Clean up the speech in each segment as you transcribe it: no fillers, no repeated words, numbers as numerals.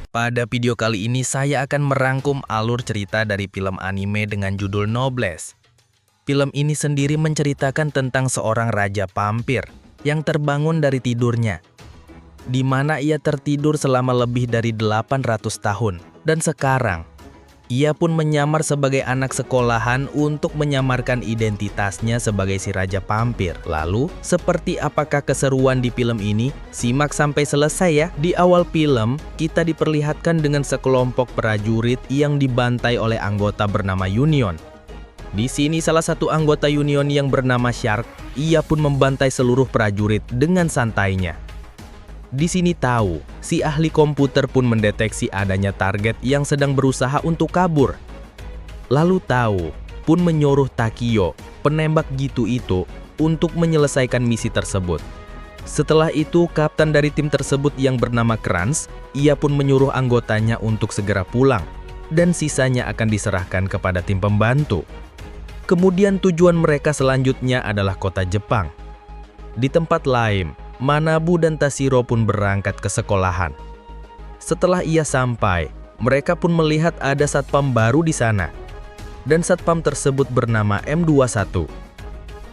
Pada video kali ini saya akan merangkum alur cerita dari film anime dengan judul Noblesse. Film ini sendiri menceritakan tentang seorang raja vampir yang terbangun dari tidurnya, di mana ia tertidur selama lebih dari 800 tahun. Dan sekarang, ia pun menyamar sebagai anak sekolahan untuk menyamarkan identitasnya sebagai si raja vampir. Lalu, seperti apakah keseruan di film ini? Simak sampai selesai ya. Di awal film, kita diperlihatkan dengan sekelompok prajurit yang dibantai oleh anggota bernama Union. Di sini salah satu anggota Union yang bernama Shark, ia pun membantai seluruh prajurit dengan santainya. Di sini tahu, si ahli komputer pun mendeteksi adanya target yang sedang berusaha untuk kabur. Lalu tahu, pun menyuruh Takio, penembak gitu itu, untuk menyelesaikan misi tersebut. Setelah itu, kapten dari tim tersebut yang bernama Kranz, ia pun menyuruh anggotanya untuk segera pulang, dan sisanya akan diserahkan kepada tim pembantu. Kemudian tujuan mereka selanjutnya adalah kota Jepang. Di tempat lain, Manabu dan Tashiro pun berangkat ke sekolahan. Setelah ia sampai, mereka pun melihat ada satpam baru di sana. Dan satpam tersebut bernama M21.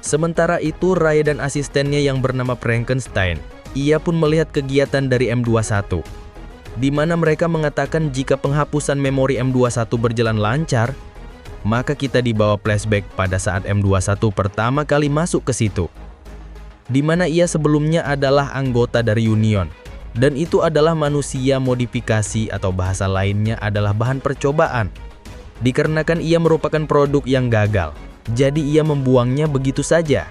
Sementara itu, Rai dan asistennya yang bernama Frankenstein, ia pun melihat kegiatan dari M21. Di mana mereka mengatakan jika penghapusan memori M21 berjalan lancar, maka kita dibawa flashback pada saat M21 pertama kali masuk ke situ. Di mana ia sebelumnya adalah anggota dari Union, dan itu adalah manusia modifikasi atau bahasa lainnya adalah bahan percobaan. Dikarenakan ia merupakan produk yang gagal, jadi ia membuangnya begitu saja.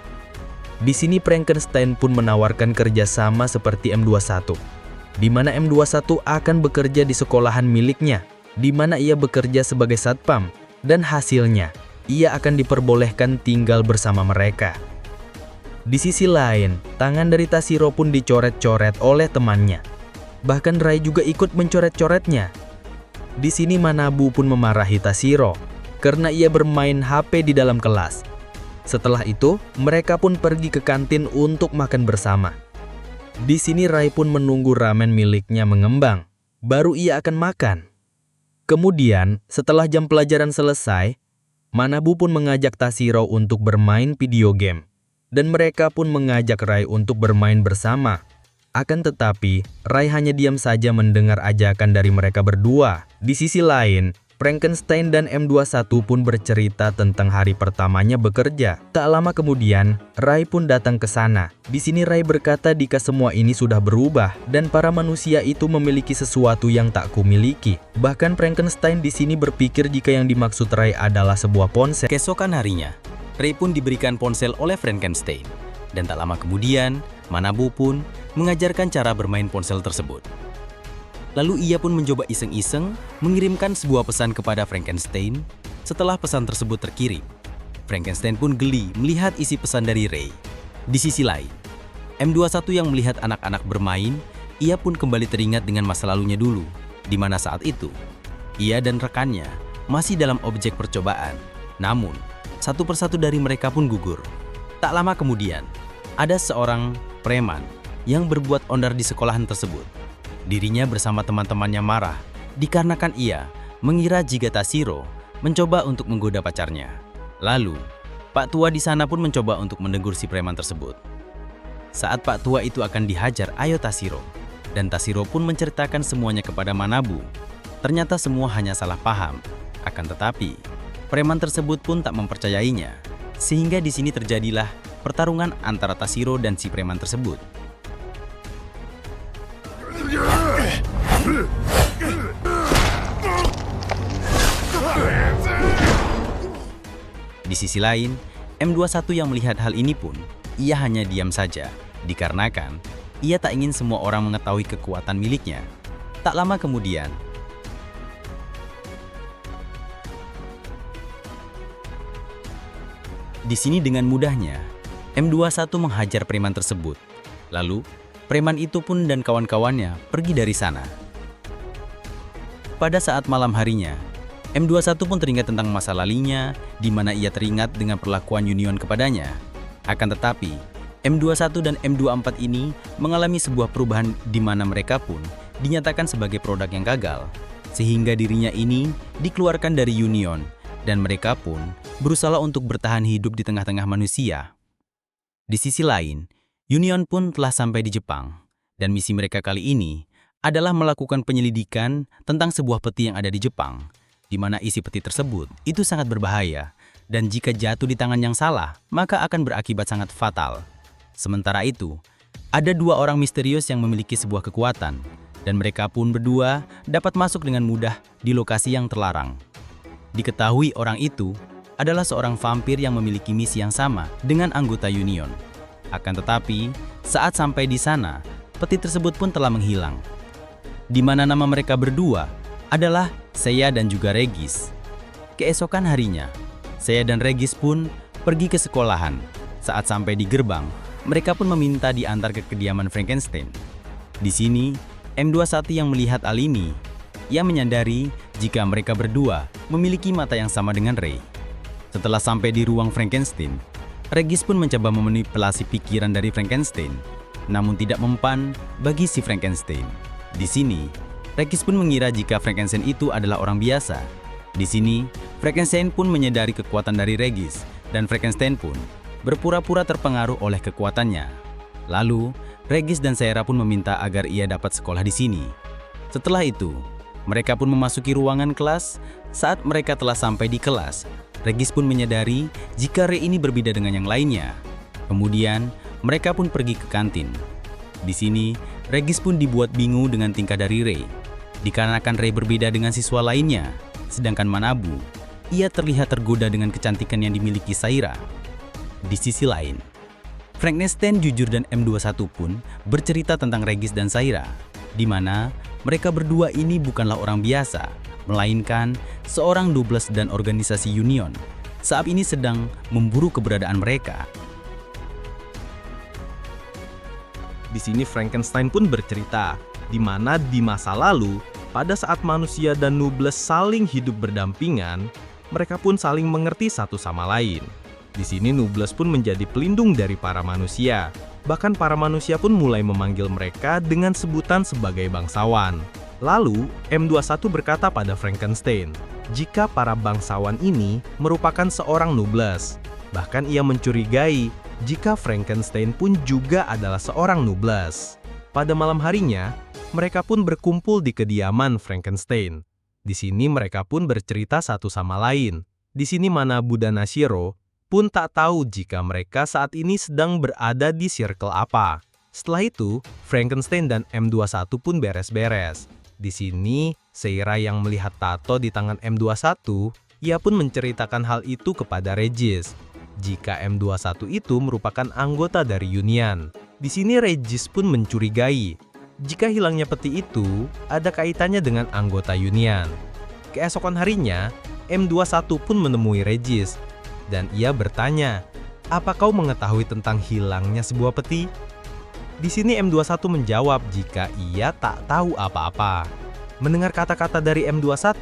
Di sini Frankenstein pun menawarkan kerjasama seperti M21, di mana M21 akan bekerja di sekolahan miliknya, di mana ia bekerja sebagai satpam, dan hasilnya ia akan diperbolehkan tinggal bersama mereka. Di sisi lain, tangan dari Tashiro pun dicoret-coret oleh temannya. Bahkan Rai juga ikut mencoret-coretnya. Di sini Manabu pun memarahi Tashiro karena ia bermain HP di dalam kelas. Setelah itu, mereka pun pergi ke kantin untuk makan bersama. Di sini Rai pun menunggu ramen miliknya mengembang, baru ia akan makan. Kemudian, setelah jam pelajaran selesai, Manabu pun mengajak Tashiro untuk bermain video game. Dan mereka pun mengajak Rai untuk bermain bersama. Akan tetapi, Rai hanya diam saja mendengar ajakan dari mereka berdua. Di sisi lain, Frankenstein dan M21 pun bercerita tentang hari pertamanya bekerja. Tak lama kemudian, Rai pun datang ke sana. Di sini Rai berkata jika semua ini sudah berubah dan para manusia itu memiliki sesuatu yang tak kumiliki. Bahkan Frankenstein di sini berpikir jika yang dimaksud Rai adalah sebuah ponsel. Keesokan harinya, Rai pun diberikan ponsel oleh Frankenstein, dan tak lama kemudian, Manabu pun mengajarkan cara bermain ponsel tersebut. Lalu ia pun mencoba iseng-iseng mengirimkan sebuah pesan kepada Frankenstein. Setelah pesan tersebut terkirim, Frankenstein pun geli melihat isi pesan dari Rai. Di sisi lain, M21 yang melihat anak-anak bermain, ia pun kembali teringat dengan masa lalunya dulu, di mana saat itu, ia dan rekannya masih dalam objek percobaan. Namun, satu persatu dari mereka pun gugur. Tak lama kemudian, ada seorang preman yang berbuat ondar di sekolahan tersebut. Dirinya bersama teman-temannya marah dikarenakan ia mengira jika Tashiro mencoba untuk menggoda pacarnya. Lalu, Pak Tua di sana pun mencoba untuk menegur si preman tersebut. Saat Pak Tua itu akan dihajar Ayo Tashiro, dan Tashiro pun menceritakan semuanya kepada Manabu. Ternyata semua hanya salah paham. Akan tetapi, preman tersebut pun tak mempercayainya, sehingga di sini terjadilah pertarungan antara Tashiro dan si preman tersebut. Di sisi lain, M21 yang melihat hal ini pun, ia hanya diam saja, dikarenakan ia tak ingin semua orang mengetahui kekuatan miliknya. Tak lama kemudian, di sini dengan mudahnya, M21 menghajar preman tersebut. Lalu, preman itu pun dan kawan-kawannya pergi dari sana. Pada saat malam harinya, M21 pun teringat tentang masa lalunya, di mana ia teringat dengan perlakuan Union kepadanya. Akan tetapi, M21 dan M24 ini mengalami sebuah perubahan di mana mereka pun dinyatakan sebagai produk yang gagal, sehingga dirinya ini dikeluarkan dari Union, dan mereka pun berusaha untuk bertahan hidup di tengah-tengah manusia. Di sisi lain, Union pun telah sampai di Jepang, dan misi mereka kali ini adalah melakukan penyelidikan tentang sebuah peti yang ada di Jepang, di mana isi peti tersebut itu sangat berbahaya, dan jika jatuh di tangan yang salah, maka akan berakibat sangat fatal. Sementara itu, ada dua orang misterius yang memiliki sebuah kekuatan, dan mereka pun berdua dapat masuk dengan mudah di lokasi yang terlarang. Diketahui orang itu adalah seorang vampir yang memiliki misi yang sama dengan anggota Union. Akan tetapi, saat sampai di sana, peti tersebut pun telah menghilang. Di mana nama mereka berdua adalah Seiya dan juga Regis. Keesokan harinya, Seiya dan Regis pun pergi ke sekolahan. Saat sampai di gerbang, mereka pun meminta diantar ke kediaman Frankenstein. Di sini, M21 yang melihat hal ini, ia menyadari jika mereka berdua memiliki mata yang sama dengan Ray. Setelah sampai di ruang Frankenstein, Regis pun mencoba memanipulasi pikiran dari Frankenstein, namun tidak mempan bagi si Frankenstein. Di sini, Regis pun mengira jika Frankenstein itu adalah orang biasa. Di sini, Frankenstein pun menyadari kekuatan dari Regis, dan Frankenstein pun berpura-pura terpengaruh oleh kekuatannya. Lalu, Regis dan Seiya pun meminta agar ia dapat sekolah di sini. Setelah itu, mereka pun memasuki ruangan kelas. Saat mereka telah sampai di kelas, Regis pun menyadari jika Ray ini berbeda dengan yang lainnya. Kemudian, mereka pun pergi ke kantin. Di sini, Regis pun dibuat bingung dengan tingkah dari Ray. Dikarenakan Ray berbeda dengan siswa lainnya, sedangkan Manabu, ia terlihat tergoda dengan kecantikan yang dimiliki Saira. Di sisi lain, Frankenstein jujur dan M21 pun bercerita tentang Regis dan Saira, di mana mereka berdua ini bukanlah orang biasa, melainkan seorang Nobles dan organisasi Union. Saat ini sedang memburu keberadaan mereka. Di sini Frankenstein pun bercerita, di mana di masa lalu, pada saat manusia dan Nobles saling hidup berdampingan, mereka pun saling mengerti satu sama lain. Di sini Nobles pun menjadi pelindung dari para manusia. Bahkan para manusia pun mulai memanggil mereka dengan sebutan sebagai bangsawan. Lalu, M21 berkata pada Frankenstein, jika para bangsawan ini merupakan seorang Nobles. Bahkan ia mencurigai jika Frankenstein pun juga adalah seorang Nobles. Pada malam harinya, mereka pun berkumpul di kediaman Frankenstein. Di sini mereka pun bercerita satu sama lain. Di sini Manabu dan Nashiro pun tak tahu jika mereka saat ini sedang berada di circle apa. Setelah itu, Frankenstein dan M21 pun beres-beres. Di sini, Seira yang melihat tato di tangan M21, ia pun menceritakan hal itu kepada Regis. Jika M21 itu merupakan anggota dari Union. Di sini Regis pun mencurigai jika hilangnya peti itu ada kaitannya dengan anggota Union. Keesokan harinya, M21 pun menemui Regis. Dan ia bertanya, apa kau mengetahui tentang hilangnya sebuah peti? Di sini M21 menjawab jika ia tak tahu apa-apa. Mendengar kata-kata dari M21,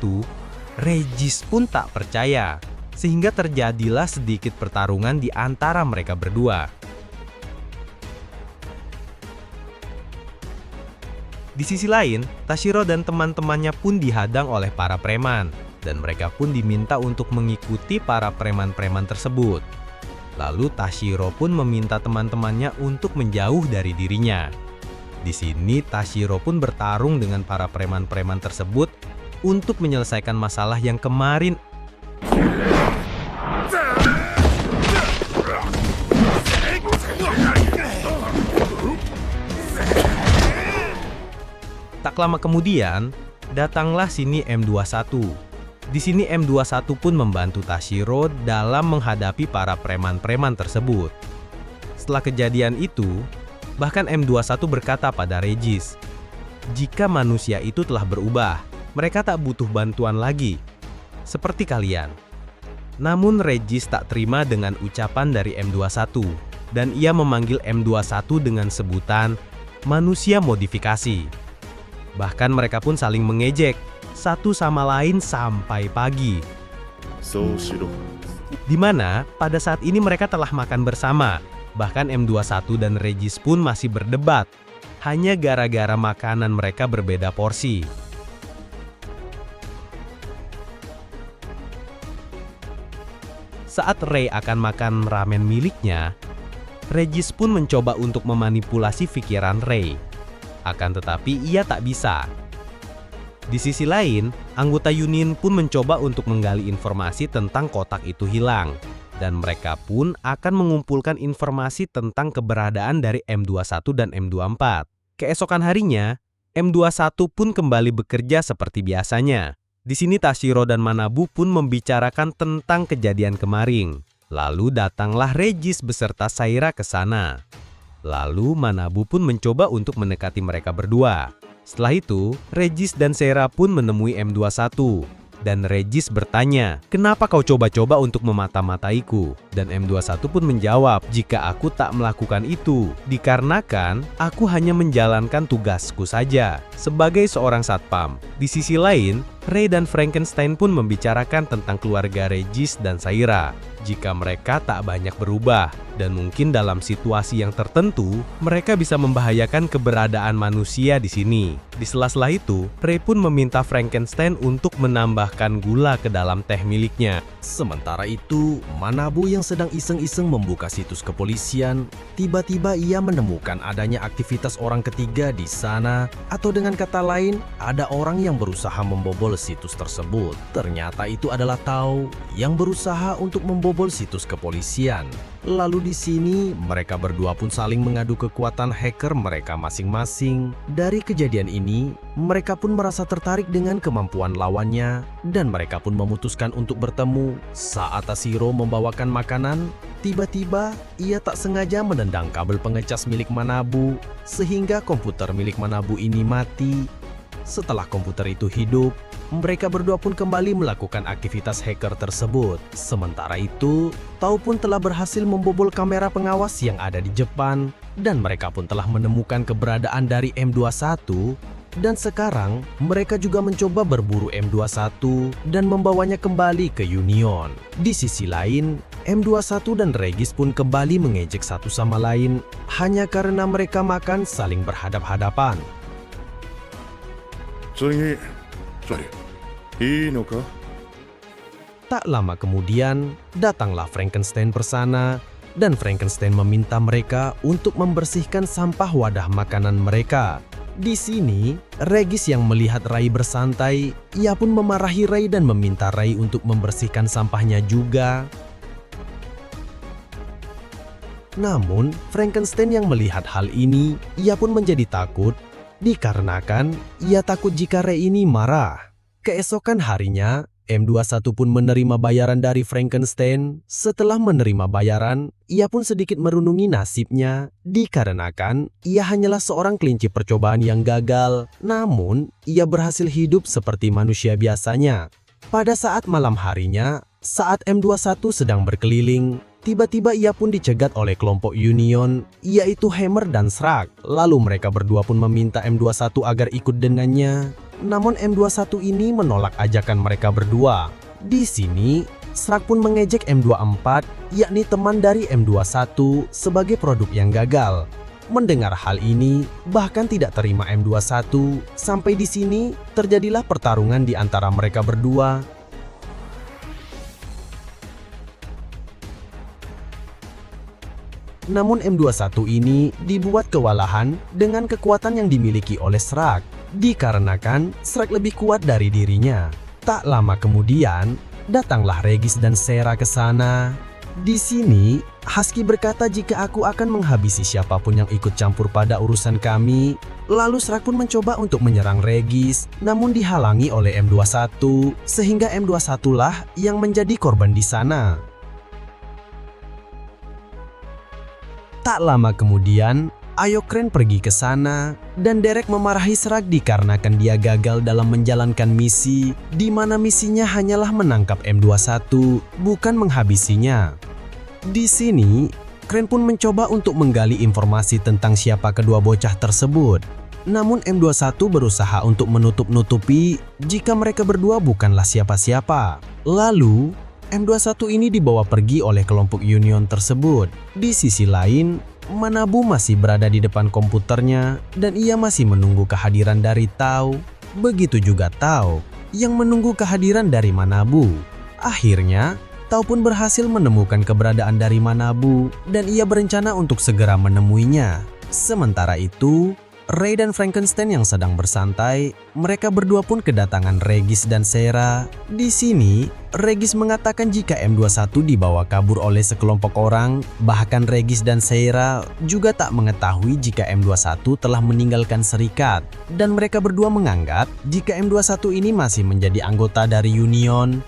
Regis pun tak percaya, sehingga terjadilah sedikit pertarungan di antara mereka berdua. Di sisi lain, Tashiro dan teman-temannya pun dihadang oleh para preman. Dan mereka pun diminta untuk mengikuti para preman-preman tersebut. Lalu Tashiro pun meminta teman-temannya untuk menjauh dari dirinya. Di sini Tashiro pun bertarung dengan para preman-preman tersebut untuk menyelesaikan masalah yang kemarin. Tak lama kemudian, datanglah sini M21. Di sini M21 pun membantu Tashiro dalam menghadapi para preman-preman tersebut. Setelah kejadian itu, bahkan M21 berkata pada Regis, jika manusia itu telah berubah, mereka tak butuh bantuan lagi, seperti kalian. Namun Regis tak terima dengan ucapan dari M21, dan ia memanggil M21 dengan sebutan manusia modifikasi. Bahkan mereka pun saling mengejek satu sama lain sampai pagi. Di mana pada saat ini mereka telah makan bersama. Bahkan M21 dan Regis pun masih berdebat. hanya gara-gara makanan mereka berbeda porsi. Saat Ray akan makan ramen miliknya, Regis pun mencoba untuk memanipulasi pikiran Ray. Akan tetapi ia tak bisa. Di sisi lain, anggota Union pun mencoba untuk menggali informasi tentang kotak itu hilang. Dan mereka pun akan mengumpulkan informasi tentang keberadaan dari M21 dan M24. Keesokan harinya, M21 pun kembali bekerja seperti biasanya. Di sini Tashiro dan Manabu pun membicarakan tentang kejadian kemarin. Lalu datanglah Regis beserta Saira ke sana. Lalu Manabu pun mencoba untuk mendekati mereka berdua. Setelah itu, Regis dan Saira pun menemui M21. Dan Regis bertanya, "Kenapa kau coba-coba untuk memata-mataiku?" Dan M21 pun menjawab, "Jika aku tak melakukan itu, dikarenakan aku hanya menjalankan tugasku saja sebagai seorang satpam." Di sisi lain, Ray dan Frankenstein pun membicarakan tentang keluarga Regis dan Saira. Jika mereka tak banyak berubah, dan mungkin dalam situasi yang tertentu, mereka bisa membahayakan keberadaan manusia di sini. Di sela-sela itu, Ray pun meminta Frankenstein untuk menambahkan gula ke dalam teh miliknya. Sementara itu, Manabu yang sedang iseng-iseng membuka situs kepolisian, tiba-tiba ia menemukan adanya aktivitas orang ketiga di sana, atau dengan kata lain, ada orang yang berusaha membobol situs tersebut. Ternyata itu adalah Tao yang berusaha untuk membobol situs kepolisian. Lalu di sini, mereka berdua pun saling mengadu kekuatan hacker mereka masing-masing. Dari kejadian ini, mereka pun merasa tertarik dengan kemampuan lawannya, dan mereka pun memutuskan untuk bertemu. Saat Tashiro membawakan makanan, tiba-tiba ia tak sengaja menendang kabel pengecas milik Manabu, sehingga komputer milik Manabu ini mati. Setelah komputer itu hidup, mereka berdua pun kembali melakukan aktivitas hacker tersebut. Sementara itu, Tao pun telah berhasil membobol kamera pengawas yang ada di Jepang, dan mereka pun telah menemukan keberadaan dari M21, dan sekarang mereka juga mencoba berburu M21 dan membawanya kembali ke Union. Di sisi lain, M21 dan Regis pun kembali mengejek satu sama lain hanya karena mereka makan saling berhadap-hadapan. 次、それ、いいのか? Tak lama kemudian, datanglah Frankenstein bersana, dan Frankenstein meminta mereka untuk membersihkan sampah wadah makanan mereka. Di sini, Regis yang melihat Ray bersantai, ia pun memarahi Ray dan meminta Ray untuk membersihkan sampahnya juga. Namun, Frankenstein yang melihat hal ini, ia pun menjadi takut, dikarenakan ia takut jika Ray ini marah. Keesokan harinya, M21 pun menerima bayaran dari Frankenstein. Setelah menerima bayaran, ia pun sedikit merenungi nasibnya, dikarenakan ia hanyalah seorang kelinci percobaan yang gagal. Namun, ia berhasil hidup seperti manusia biasanya. Pada saat malam harinya, saat M21 sedang berkeliling, tiba-tiba ia pun dicegat oleh kelompok Union, yaitu Hammer dan Shrek. Lalu mereka berdua pun meminta M21 agar ikut dengannya. Namun M21 ini menolak ajakan mereka berdua. Di sini, Shrek pun mengejek M24, yakni teman dari M21, sebagai produk yang gagal. Mendengar hal ini, bahkan tidak terima M21. Sampai di sini, terjadilah pertarungan di antara mereka berdua. Namun M21 ini dibuat kewalahan dengan kekuatan yang dimiliki oleh Shrek, dikarenakan Shrek lebih kuat dari dirinya. Tak lama kemudian, datanglah Regis dan Saira ke sana. Di sini, Husky berkata jika aku akan menghabisi siapapun yang ikut campur pada urusan kami. Lalu Shrek pun mencoba untuk menyerang Regis, namun dihalangi oleh M21, sehingga M21 lah yang menjadi korban di sana. Tak lama kemudian, Ayokren pergi ke sana, dan Derek memarahi Shrek dikarenakan dia gagal dalam menjalankan misi, di mana misinya hanyalah menangkap M21, bukan menghabisinya. Di sini, Kren pun mencoba untuk menggali informasi tentang siapa kedua bocah tersebut. Namun M21 berusaha untuk menutup-nutupi jika mereka berdua bukanlah siapa-siapa. Lalu, M21 ini dibawa pergi oleh kelompok Union tersebut. Di sisi lain, Manabu masih berada di depan komputernya dan ia masih menunggu kehadiran dari Tao. Begitu juga Tao yang menunggu kehadiran dari Manabu. Akhirnya, Tao pun berhasil menemukan keberadaan dari Manabu dan ia berencana untuk segera menemuinya. Sementara itu, Ray dan Frankenstein yang sedang bersantai, mereka berdua pun kedatangan Regis dan Seira. Di sini, Regis mengatakan jika M21 dibawa kabur oleh sekelompok orang, bahkan Regis dan Seira juga tak mengetahui jika M21 telah meninggalkan Serikat. Dan mereka berdua menganggap jika M21 ini masih menjadi anggota dari Union.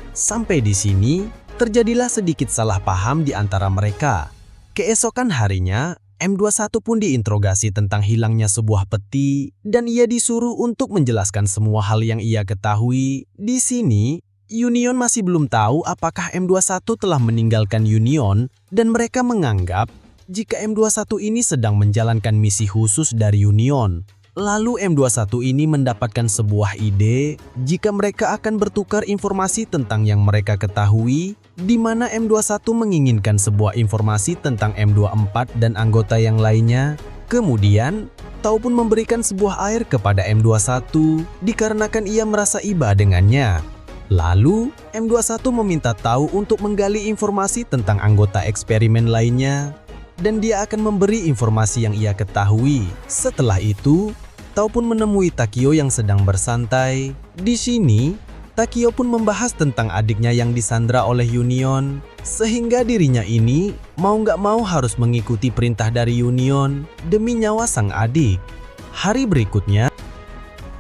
Sampai di sini, terjadilah sedikit salah paham di antara mereka. Keesokan harinya, M21 pun diinterogasi tentang hilangnya sebuah peti dan ia disuruh untuk menjelaskan semua hal yang ia ketahui. Di sini, Union masih belum tahu apakah M21 telah meninggalkan Union dan mereka menganggap jika M21 ini sedang menjalankan misi khusus dari Union. Lalu M21 ini mendapatkan sebuah ide jika mereka akan bertukar informasi tentang yang mereka ketahui, di mana M21 menginginkan sebuah informasi tentang M24 dan anggota yang lainnya. Kemudian, Tao pun memberikan sebuah air kepada M21 dikarenakan ia merasa iba dengannya. Lalu, M21 meminta Tao untuk menggali informasi tentang anggota eksperimen lainnya, dan dia akan memberi informasi yang ia ketahui. Setelah itu, Tao pun menemui Takio yang sedang bersantai. Di sini, Takio pun membahas tentang adiknya yang disandra oleh Union, sehingga dirinya ini mau nggak mau harus mengikuti perintah dari Union demi nyawa sang adik. Hari berikutnya,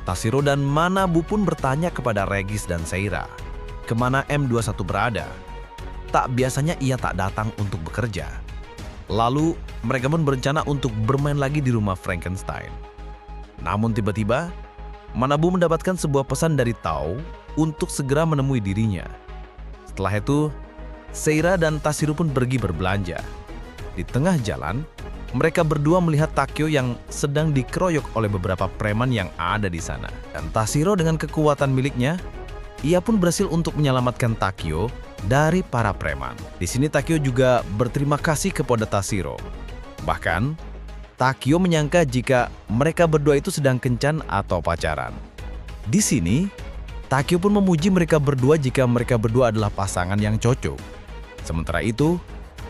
Tashiro dan Manabu pun bertanya kepada Regis dan Seira, kemana M21 berada. Tak biasanya ia tak datang untuk bekerja. Lalu, mereka pun berencana untuk bermain lagi di rumah Frankenstein. Namun tiba-tiba, Manabu mendapatkan sebuah pesan dari Tao untuk segera menemui dirinya. Setelah itu, Seira dan Tashiro pun pergi berbelanja. Di tengah jalan, mereka berdua melihat Takio yang sedang dikeroyok oleh beberapa preman yang ada di sana. Dan Tashiro dengan kekuatan miliknya, ia pun berhasil untuk menyelamatkan Takio dari para preman. Di sini Takio juga berterima kasih kepada Tashiro. Bahkan, Takio menyangka jika mereka berdua itu sedang kencan atau pacaran. Di sini, Takio pun memuji mereka berdua jika mereka berdua adalah pasangan yang cocok. Sementara itu,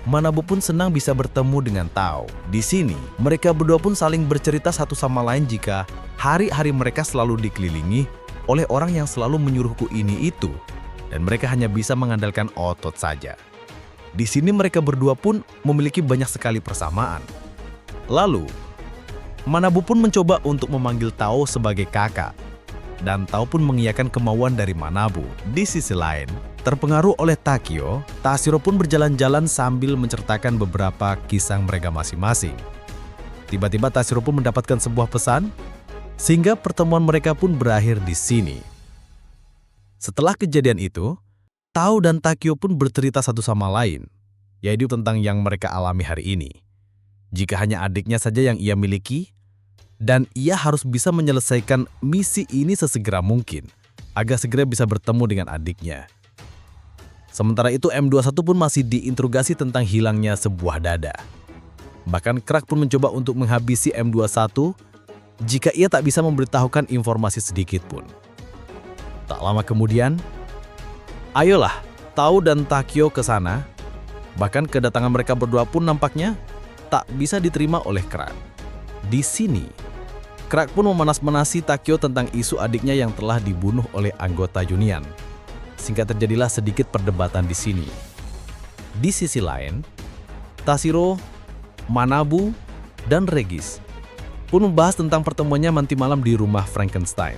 Manabu pun senang bisa bertemu dengan Tao. Di sini, mereka berdua pun saling bercerita satu sama lain jika hari-hari mereka selalu dikelilingi oleh orang yang selalu menyuruhku ini itu, dan mereka hanya bisa mengandalkan otot saja. Di sini mereka berdua pun memiliki banyak sekali persamaan. Lalu, Manabu pun mencoba untuk memanggil Tao sebagai kakak, dan Tao pun mengiyakan kemauan dari Manabu. Di sisi lain, terpengaruh oleh Takio, Tashiro pun berjalan-jalan sambil menceritakan beberapa kisah mereka masing-masing. Tiba-tiba Tashiro pun mendapatkan sebuah pesan, sehingga pertemuan mereka pun berakhir di sini. Setelah kejadian itu, Tao dan Takio pun bercerita satu sama lain, yaitu tentang yang mereka alami hari ini. Jika hanya adiknya saja yang ia miliki, dan ia harus bisa menyelesaikan misi ini sesegera mungkin, agar segera bisa bertemu dengan adiknya. Sementara itu M21 pun masih diinterogasi tentang hilangnya sebuah dada. Bahkan Crack pun mencoba untuk menghabisi M21 jika ia tak bisa memberitahukan informasi sedikit pun. Tak lama kemudian, ayolah Tao dan Takio ke sana. Bahkan kedatangan mereka berdua pun nampaknya tak bisa diterima oleh Crack. Di sini, Crack pun memanas-manasi Takio tentang isu adiknya yang telah dibunuh oleh anggota Union. Sehingga terjadilah sedikit perdebatan di sini. Di sisi lain, Tashiro, Manabu, dan Regis pun membahas tentang pertemuannya nanti malam di rumah Frankenstein.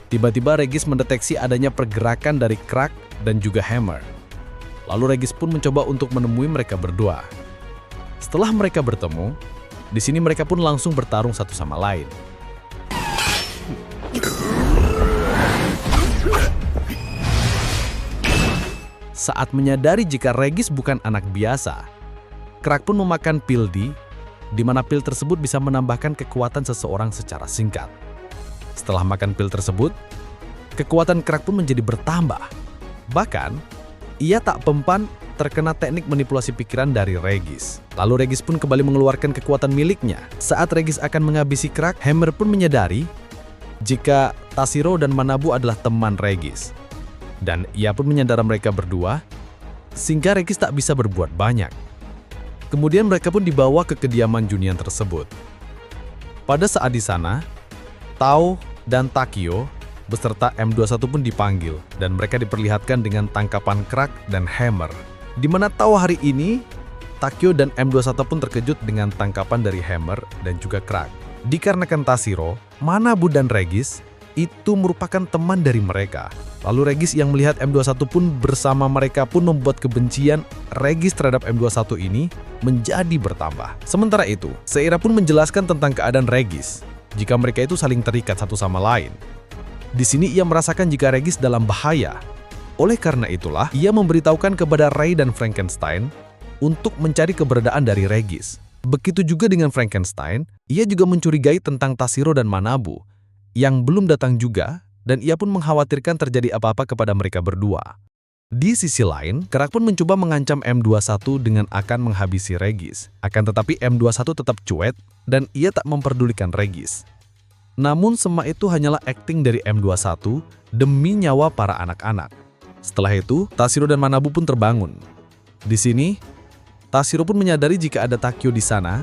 Tiba-tiba Regis mendeteksi adanya pergerakan dari Crack dan juga Hammer. Lalu Regis pun mencoba untuk menemui mereka berdua. Setelah mereka bertemu, di sini mereka pun langsung bertarung satu sama lain. Saat menyadari jika Regis bukan anak biasa, Crack pun memakan pil di mana pil tersebut bisa menambahkan kekuatan seseorang secara singkat. Setelah makan pil tersebut, kekuatan Crack pun menjadi bertambah. Bahkan, ia tak mempan terkena teknik manipulasi pikiran dari Regis. Lalu Regis pun kembali mengeluarkan kekuatan miliknya. Saat Regis akan menghabisi Crack, Hammer pun menyadari jika Tashiro dan Manabu adalah teman Regis. Dan ia pun menyandara mereka berdua, sehingga Regis tak bisa berbuat banyak. Kemudian mereka pun dibawa ke kediaman Junian tersebut. Pada saat di sana, Tao dan Takio beserta M21 pun dipanggil dan mereka diperlihatkan dengan tangkapan Crack dan Hammer. Di mana Tao hari ini, Takio dan M21 pun terkejut dengan tangkapan dari Hammer dan juga Crack. Dikarenakan Tashiro, Manabu dan Regis itu merupakan teman dari mereka. Lalu Regis yang melihat M21 pun bersama mereka pun membuat kebencian Regis terhadap M21 ini menjadi bertambah. Sementara itu, Seira pun menjelaskan tentang keadaan Regis jika mereka itu saling terikat satu sama lain. Di sini ia merasakan jika Regis dalam bahaya. Oleh karena itulah, ia memberitahukan kepada Ray dan Frankenstein untuk mencari keberadaan dari Regis. Begitu juga dengan Frankenstein, ia juga mencurigai tentang Tashiro dan Manabu yang belum datang juga, dan ia pun mengkhawatirkan terjadi apa-apa kepada mereka berdua. Di sisi lain, Crack pun mencoba mengancam M21 dengan akan menghabisi Regis. Akan tetapi M21 tetap cuek dan ia tak memperdulikan Regis. Namun semua itu hanyalah akting dari M21 demi nyawa para anak-anak. Setelah itu, Tashiro dan Manabu pun terbangun. Di sini, Tashiro pun menyadari jika ada Takio di sana.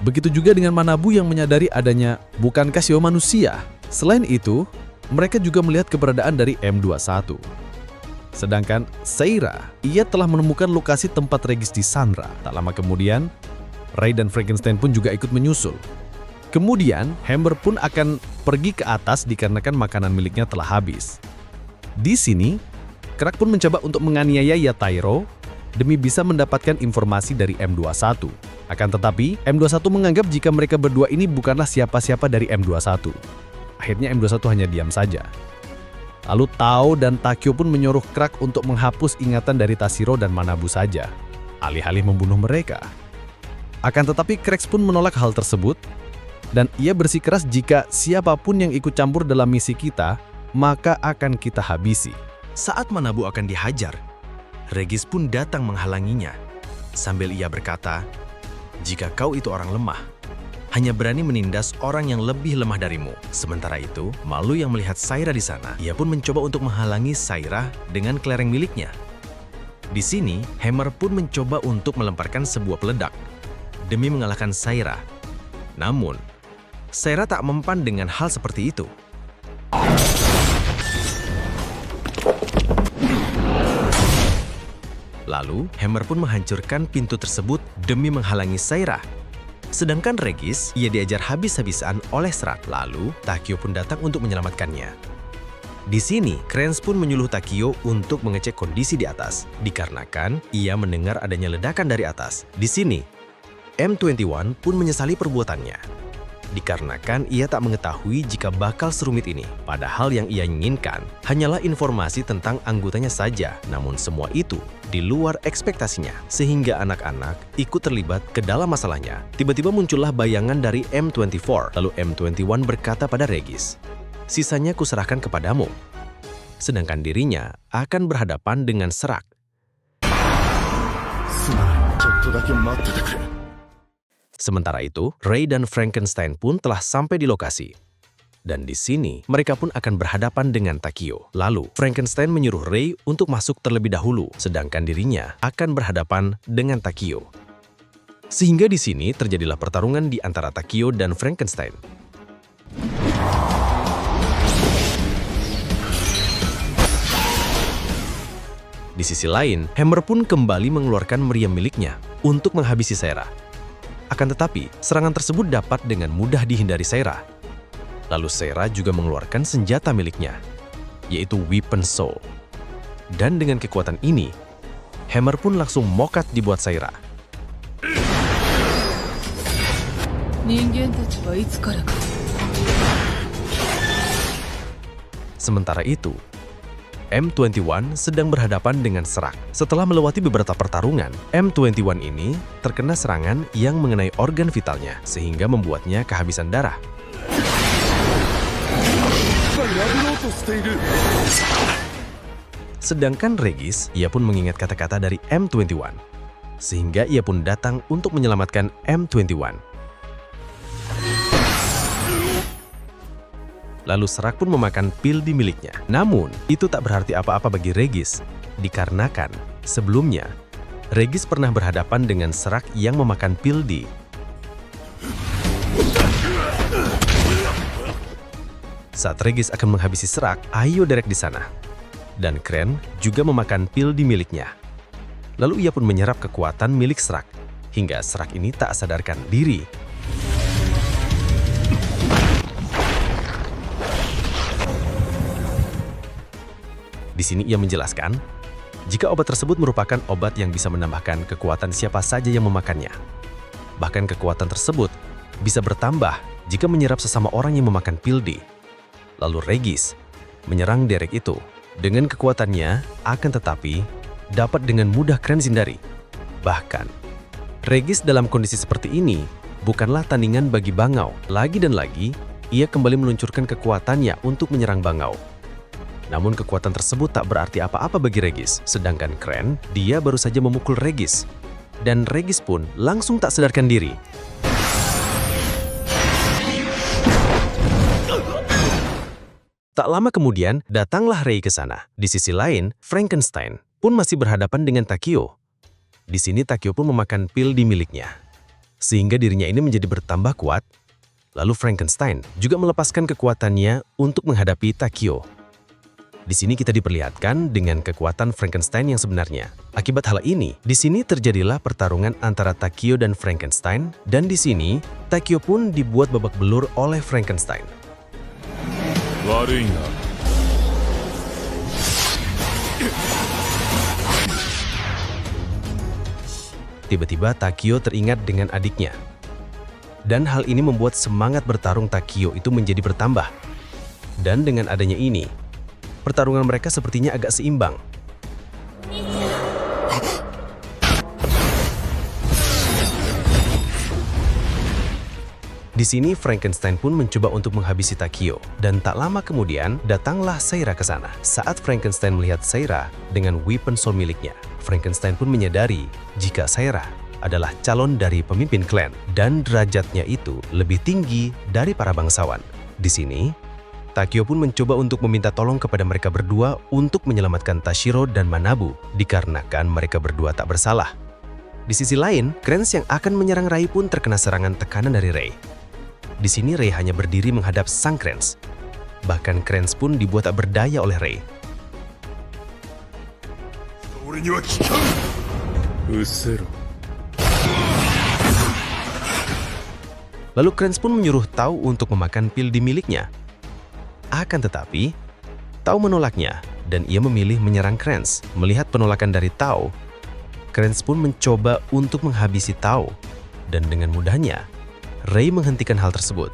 Begitu juga dengan Manabu yang menyadari adanya bukankah Shio manusia. Selain itu, mereka juga melihat keberadaan dari M21. Sedangkan Seira, ia telah menemukan lokasi tempat Regis disandra. Tak lama kemudian, Ray dan Frankenstein pun juga ikut menyusul. Kemudian, Hammer pun akan pergi ke atas dikarenakan makanan miliknya telah habis. Di sini, Crack pun mencoba untuk menganiaya Yatairo demi bisa mendapatkan informasi dari M21. Akan tetapi, M21 menganggap jika mereka berdua ini bukanlah siapa-siapa dari M21. Akhirnya M21 hanya diam saja. Lalu Tao dan Takio pun menyuruh Crack untuk menghapus ingatan dari Tashiro dan Manabu saja, alih-alih membunuh mereka. Akan tetapi Crack pun menolak hal tersebut, dan ia bersikeras jika siapapun yang ikut campur dalam misi kita, maka akan kita habisi. Saat Manabu akan dihajar, Regis pun datang menghalanginya, sambil ia berkata, "Jika kau itu orang lemah, hanya berani menindas orang yang lebih lemah darimu." Sementara itu, Malu yang melihat Seira di sana, ia pun mencoba untuk menghalangi Seira dengan kelereng miliknya. Di sini, Hammer pun mencoba untuk melemparkan sebuah peledak demi mengalahkan Seira. Namun, Seira tak mempan dengan hal seperti itu. Lalu, Hammer pun menghancurkan pintu tersebut demi menghalangi Seira. Sedangkan Regis, ia diajar habis-habisan oleh serat. Lalu, Takio pun datang untuk menyelamatkannya. Di sini, Krenz pun menyuruh Takio untuk mengecek kondisi di atas, dikarenakan ia mendengar adanya ledakan dari atas. Di sini, M21 pun menyesali perbuatannya, dikarenakan ia tak mengetahui jika bakal serumit ini. Padahal yang ia inginkan hanyalah informasi tentang anggotanya saja. Namun semua itu di luar ekspektasinya, sehingga anak-anak ikut terlibat ke dalam masalahnya. Tiba-tiba muncullah bayangan dari M24. Lalu M21 berkata pada Regis, "Sisanya kuserahkan kepadamu." Sedangkan dirinya akan berhadapan dengan Serak. ちょっとだけ待っててくれ。 Sementara itu, Ray dan Frankenstein pun telah sampai di lokasi. Dan di sini, mereka pun akan berhadapan dengan Takio. Lalu, Frankenstein menyuruh Ray untuk masuk terlebih dahulu, sedangkan dirinya akan berhadapan dengan Takio. Sehingga di sini terjadilah pertarungan di antara Takio dan Frankenstein. Di sisi lain, Hammer pun kembali mengeluarkan meriam miliknya untuk menghabisi Seira. Akan tetapi, serangan tersebut dapat dengan mudah dihindari Seira. Lalu Seira juga mengeluarkan senjata miliknya, yaitu Weapon Soul. Dan dengan kekuatan ini, Hammer pun langsung mokat dibuat Seira. Sementara itu, M21 sedang berhadapan dengan Serak. Setelah melewati beberapa pertarungan, M21 ini terkena serangan yang mengenai organ vitalnya, sehingga membuatnya kehabisan darah. Sedangkan Regis, ia pun mengingat kata-kata dari M21. Sehingga ia pun datang untuk menyelamatkan M21. Lalu Serac pun memakan pil di miliknya. Namun, itu tak berarti apa-apa bagi Regis, dikarenakan sebelumnya, Regis pernah berhadapan dengan Serac yang memakan pil di. Saat Regis akan menghabisi Serac, Ayo derek di sana. Dan Kren juga memakan pil di miliknya. Lalu ia pun menyerap kekuatan milik Serac, hingga Serac ini tak sadarkan diri. Di sini ia menjelaskan, jika obat tersebut merupakan obat yang bisa menambahkan kekuatan siapa saja yang memakannya. Bahkan kekuatan tersebut bisa bertambah jika menyerap sesama orang yang memakan pil D. Lalu Regis menyerang Derek itu. Dengan kekuatannya, akan tetapi dapat dengan mudah Kren hindari. Bahkan, Regis dalam kondisi seperti ini bukanlah tandingan bagi Bangau. Lagi dan lagi, ia kembali meluncurkan kekuatannya untuk menyerang Bangau. Namun kekuatan tersebut tak berarti apa-apa bagi Regis, sedangkan Kren, dia baru saja memukul Regis. Dan Regis pun langsung tak sadarkan diri. Tak lama kemudian, datanglah Ray ke sana. Di sisi lain, Frankenstein pun masih berhadapan dengan Takio. Di sini Takio pun memakan pil di miliknya. Sehingga dirinya ini menjadi bertambah kuat. Lalu Frankenstein juga melepaskan kekuatannya untuk menghadapi Takio. Di sini kita diperlihatkan dengan kekuatan Frankenstein yang sebenarnya. Akibat hal ini, di sini terjadilah pertarungan antara Takio dan Frankenstein, dan di sini Takio pun dibuat babak belur oleh Frankenstein. Tiba-tiba Takio teringat dengan adiknya. Dan hal ini membuat semangat bertarung Takio itu menjadi bertambah. Dan dengan adanya ini, pertarungan mereka sepertinya agak seimbang. Di sini Frankenstein pun mencoba untuk menghabisi Takio, dan tak lama kemudian datanglah Seira ke sana. Saat Frankenstein melihat Seira dengan weapon soul miliknya, Frankenstein pun menyadari jika Seira adalah calon dari pemimpin klan dan derajatnya itu lebih tinggi dari para bangsawan. Di sini, Takio pun mencoba untuk meminta tolong kepada mereka berdua untuk menyelamatkan Tashiro dan Manabu, dikarenakan mereka berdua tak bersalah. Di sisi lain, Krenz yang akan menyerang Ray pun terkena serangan tekanan dari Ray. Di sini Ray hanya berdiri menghadap sang Krenz. Bahkan Krenz pun dibuat tak berdaya oleh Ray. Lalu Krenz pun menyuruh Tao untuk memakan pil di miliknya. Akan tetapi, Tao menolaknya dan ia memilih menyerang Krenz. Melihat penolakan dari Tao, Krenz pun mencoba untuk menghabisi Tao. Dan dengan mudahnya, Ray menghentikan hal tersebut.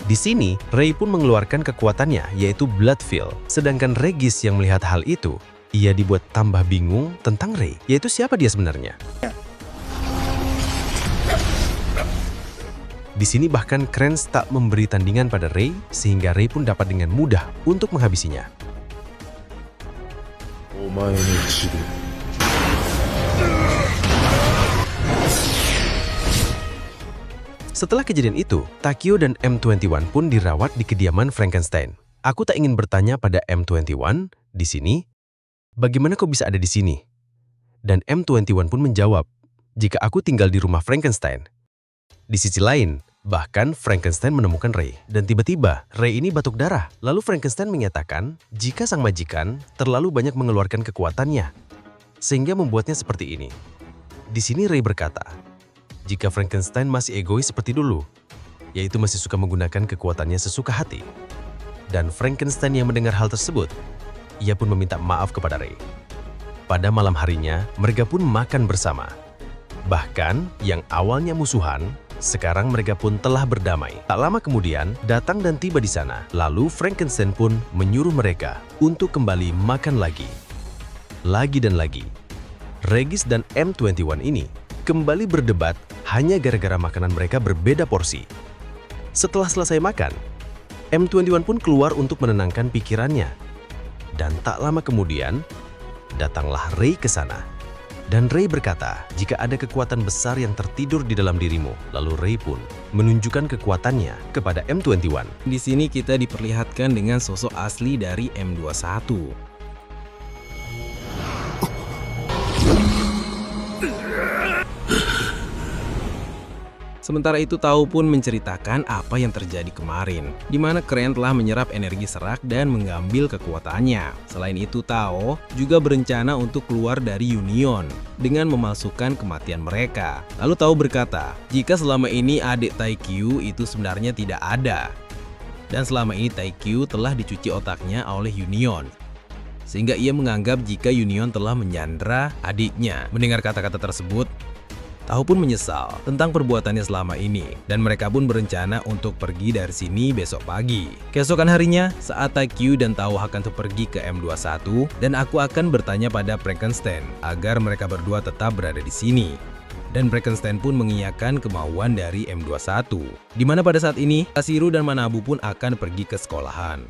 Di sini, Ray pun mengeluarkan kekuatannya, yaitu Bloodfield. Sedangkan Regis yang melihat hal itu, ia dibuat tambah bingung tentang Ray, yaitu siapa dia sebenarnya. Di sini bahkan Krenz tak memberi tandingan pada Ray, sehingga Ray pun dapat dengan mudah untuk menghabisinya. Setelah kejadian itu, Takio dan M21 pun dirawat di kediaman Frankenstein. Aku tak ingin bertanya pada M21 di sini, bagaimana kau bisa ada di sini? Dan M21 pun menjawab, jika aku tinggal di rumah Frankenstein. Di sisi lain, bahkan Frankenstein menemukan Ray, dan tiba-tiba Ray ini batuk darah. Lalu Frankenstein menyatakan jika sang majikan terlalu banyak mengeluarkan kekuatannya, sehingga membuatnya seperti ini. Di sini Ray berkata, jika Frankenstein masih egois seperti dulu, yaitu masih suka menggunakan kekuatannya sesuka hati. Dan Frankenstein yang mendengar hal tersebut, ia pun meminta maaf kepada Ray. Pada malam harinya, mereka pun makan bersama. Bahkan, yang awalnya musuhan, sekarang mereka pun telah berdamai. Tak lama kemudian, datang dan tiba di sana. Lalu Frankenstein pun menyuruh mereka untuk kembali makan lagi. Lagi dan lagi. Regis dan M21 ini kembali berdebat hanya gara-gara makanan mereka berbeda porsi. Setelah selesai makan, M21 pun keluar untuk menenangkan pikirannya. Dan tak lama kemudian, datanglah Ray ke sana. Dan Ray berkata, jika ada kekuatan besar yang tertidur di dalam dirimu, lalu Ray pun menunjukkan kekuatannya kepada M21. Di sini kita diperlihatkan dengan sosok asli dari M21. Sementara itu Tao pun menceritakan apa yang terjadi kemarin, di mana Kren telah menyerap energi serak dan mengambil kekuatannya. Selain itu Tao juga berencana untuk keluar dari Union dengan memalsukan kematian mereka. Lalu Tao berkata, jika selama ini adik Taikyu itu sebenarnya tidak ada, dan selama ini Taikyu telah dicuci otaknya oleh Union, sehingga ia menganggap jika Union telah menyandra adiknya. Mendengar kata-kata tersebut, Tao pun menyesal tentang perbuatannya selama ini, dan mereka pun berencana untuk pergi dari sini besok pagi. Keesokan harinya, saat Taikyu dan Tao akan pergi ke M21, dan aku akan bertanya pada Frankenstein agar mereka berdua tetap berada di sini. Dan Frankenstein pun mengiyakan kemauan dari M21, di mana pada saat ini Tashiro dan Manabu pun akan pergi ke sekolahan.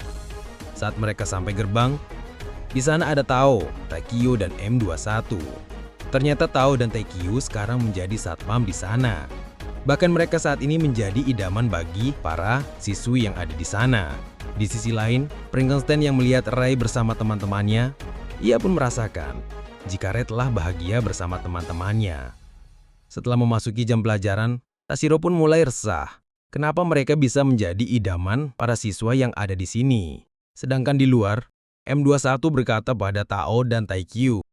Saat mereka sampai gerbang, di sana ada Tao, Taikyu, dan M21. Ternyata Tao dan Taikyu sekarang menjadi satpam di sana. Bahkan mereka saat ini menjadi idaman bagi para siswi yang ada di sana. Di sisi lain, Frankenstein yang melihat Ray bersama teman-temannya, ia pun merasakan jika Ray telah bahagia bersama teman-temannya. Setelah memasuki jam pelajaran, Tashiro pun mulai resah. Kenapa mereka bisa menjadi idaman para siswa yang ada di sini? Sedangkan di luar, M21 berkata pada Tao dan Taikyu,